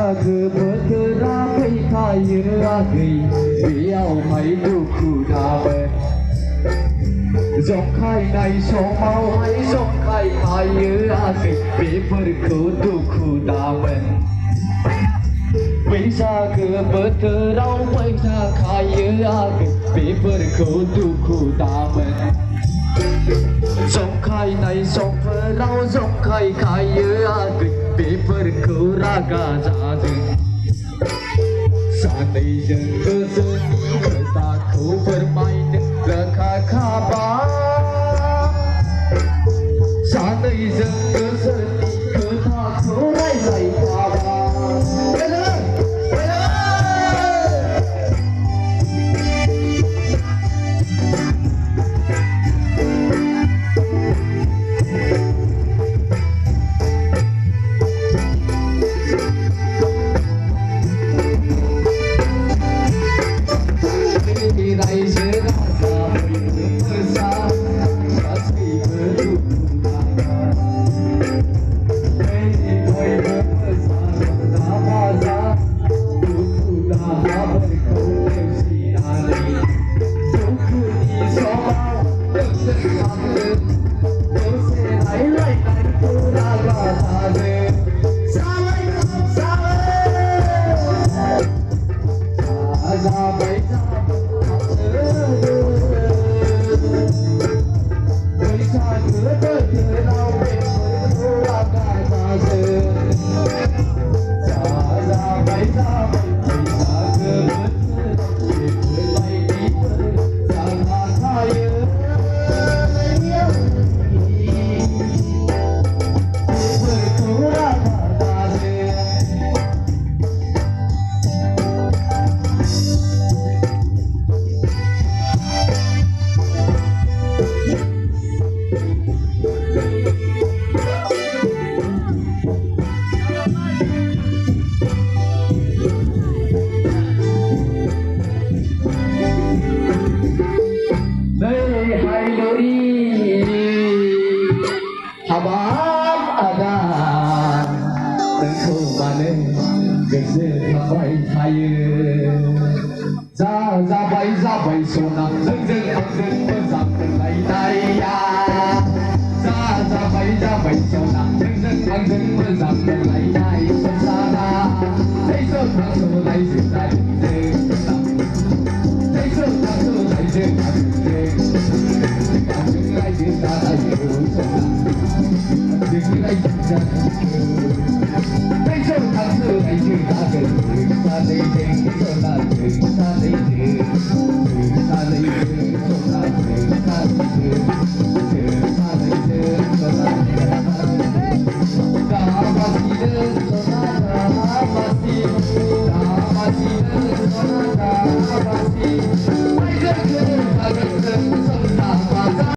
Bwisagu Bwtwrao Nwngkwo Nebai Dòng khai này sông mau hay dòng khai khai Bwisagu Bwtwrao Bwisagu Bwtwrao Nwngkwo Nebai Dòng khai này sông phở dòng khai khai Bwisagu Rabba Sa đây dừng cơ sơn cơ ta khâu bermain lekha khaba Sa đây dừng cơ sơn cơ ta khâu rai rai khaba Ra bay số nắng dưng dưng